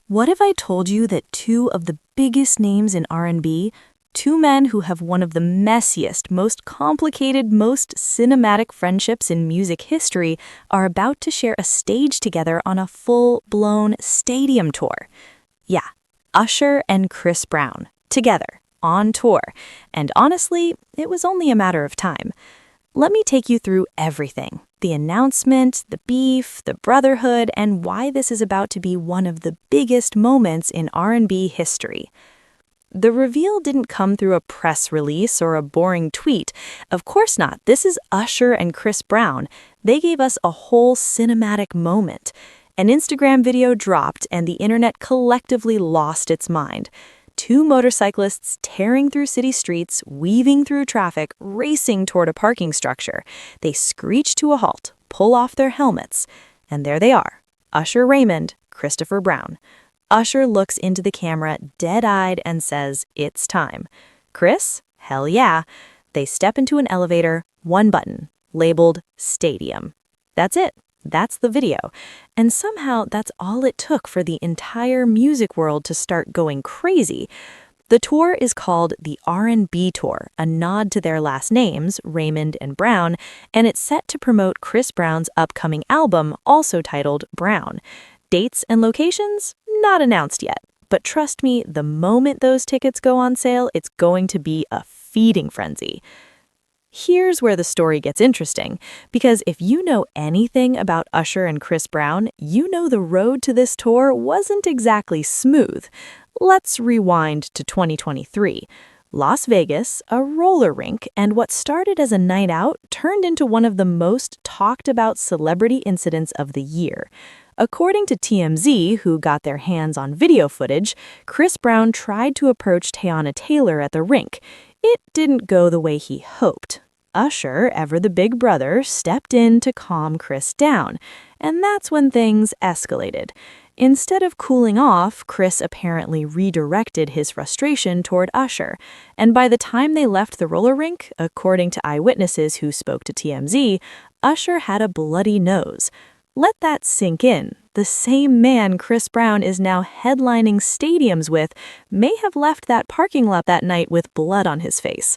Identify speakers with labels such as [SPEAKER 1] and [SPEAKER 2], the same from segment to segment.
[SPEAKER 1] What if I told you that two of the biggest names in R&B, two men who have one of the messiest, most complicated, most cinematic friendships in music history, are about to share a stage together on a full-blown stadium tour? Yeah, Usher and Chris Brown, together, on tour. And honestly, it was only a matter of time. Let me take you through everything. The announcement, the beef, the brotherhood, and why this is about to be one of the biggest moments in R&B history. The reveal didn't come through a press release or a boring tweet. Of course not. This is Usher and Chris Brown. They gave us a whole cinematic moment. An Instagram video dropped and the internet collectively lost its mind. Two motorcyclists tearing through city streets, weaving through traffic, racing toward a parking structure. They screech to a halt, pull off their helmets, and there they are, Usher Raymond, Christopher Brown. Usher looks into the camera dead-eyed and says, "It's time." Chris? Hell yeah. They step into an elevator, one button, labeled Stadium. That's it. That's the video. And somehow that's all it took for the entire music world to start going crazy. The tour is called the R&B Tour, a nod to their last names, Raymond and Brown, and it's set to promote Chris Brown's upcoming album, also titled Brown. Dates and locations? Not announced yet. But trust me, the moment those tickets go on sale, it's going to be a feeding frenzy. Here's where the story gets interesting, because if you know anything about Usher and Chris Brown, you know the road to this tour wasn't exactly smooth. Let's rewind to 2023. Las Vegas, a roller rink, and what started as a night out turned into one of the most talked about celebrity incidents of the year. According to TMZ, who got their hands on video footage, Chris Brown tried to approach Teyana Taylor at the rink. It didn't go the way he hoped. Usher, ever the big brother, stepped in to calm Chris down, and that's when things escalated. Instead of cooling off, Chris apparently redirected his frustration toward Usher, and by the time they left the roller rink, according to eyewitnesses who spoke to TMZ, Usher had a bloody nose. Let that sink in. The same man Chris Brown is now headlining stadiums with may have left that parking lot that night with blood on his face.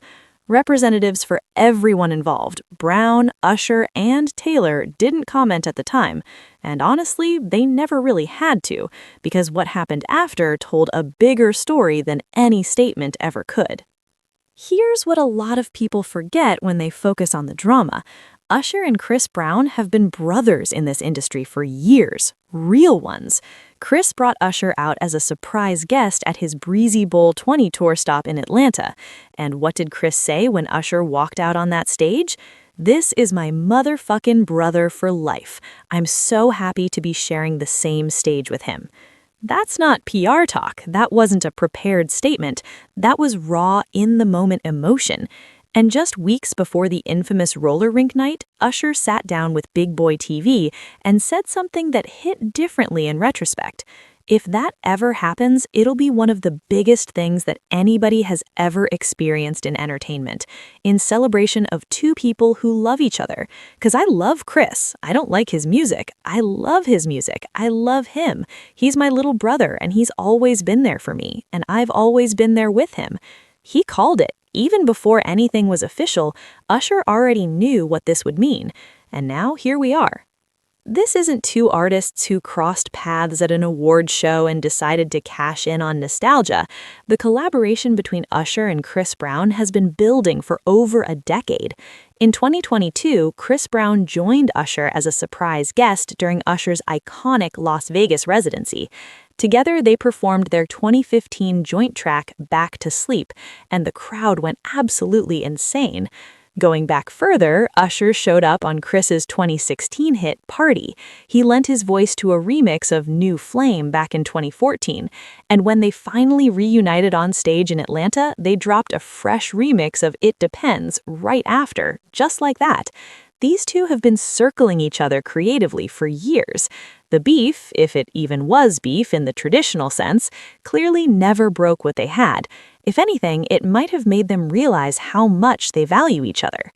[SPEAKER 1] Representatives for everyone involved, Brown, Usher, and Taylor, didn't comment at the time. And honestly, they never really had to, because what happened after told a bigger story than any statement ever could. Here's what a lot of people forget when they focus on the drama. Usher and Chris Brown have been brothers in this industry for years, real ones. Chris brought Usher out as a surprise guest at his Breezy Bowl 20 tour stop in Atlanta. And what did Chris say when Usher walked out on that stage? "This is my motherfucking brother for life. I'm so happy to be sharing the same stage with him." That's not PR talk. That wasn't a prepared statement. That was raw, in-the-moment emotion. And just weeks before the infamous roller rink night, Usher sat down with Big Boy TV and said something that hit differently in retrospect. If that ever happens, it'll be one of the biggest things that anybody has ever experienced in entertainment, in celebration of two people who love each other. 'Cause I love Chris. I don't like his music. I love his music. I love him. He's my little brother, and he's always been there for me, and I've always been there with him. He called it. Even before anything was official, Usher already knew what this would mean. And now here we are. This isn't two artists who crossed paths at an award show and decided to cash in on nostalgia. The collaboration between Usher and Chris Brown has been building for over a decade. In 2022, Chris Brown joined Usher as a surprise guest during Usher's iconic Las Vegas residency. Together, they performed their 2015 joint track, Back to Sleep, and the crowd went absolutely insane. Going back further, Usher showed up on Chris's 2016 hit, Party. He lent his voice to a remix of New Flame back in 2014, and when they finally reunited on stage in Atlanta, they dropped a fresh remix of It Depends right after, just like that. These two have been circling each other creatively for years. The beef, if it even was beef in the traditional sense, clearly never broke what they had. If anything, it might have made them realize how much they value each other.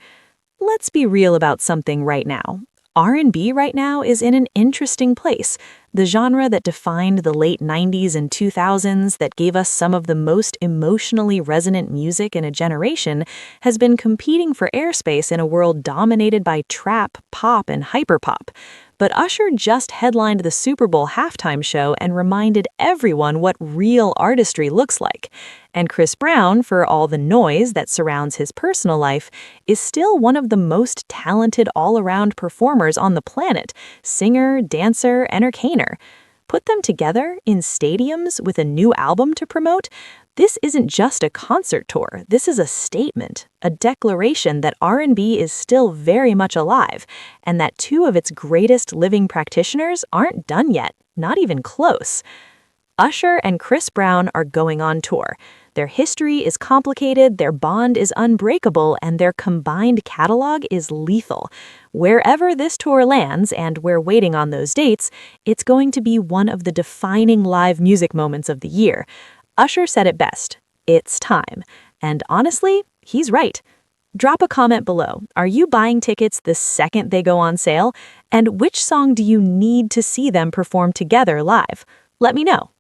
[SPEAKER 1] Let's be real about something right now. R&B right now is in an interesting place. The genre that defined the late 90s and 2000s, that gave us some of the most emotionally resonant music in a generation, has been competing for airspace in a world dominated by trap, pop, and hyperpop. But Usher just headlined the Super Bowl halftime show and reminded everyone what real artistry looks like. And Chris Brown, for all the noise that surrounds his personal life, is still one of the most talented all-around performers on the planet, singer, dancer, entertainer. Put them together in stadiums with a new album to promote. This isn't just a concert tour. This is a statement, a declaration that R&B is still very much alive, and that two of its greatest living practitioners aren't done yet, not even close. Usher and Chris Brown are going on tour. Their history is complicated, their bond is unbreakable, and their combined catalog is lethal. Wherever this tour lands, and we're waiting on those dates, it's going to be one of the defining live music moments of the year. Usher said it best, "It's time." And honestly, he's right. Drop a comment below. Are you buying tickets the second they go on sale? And which song do you need to see them perform together live? Let me know.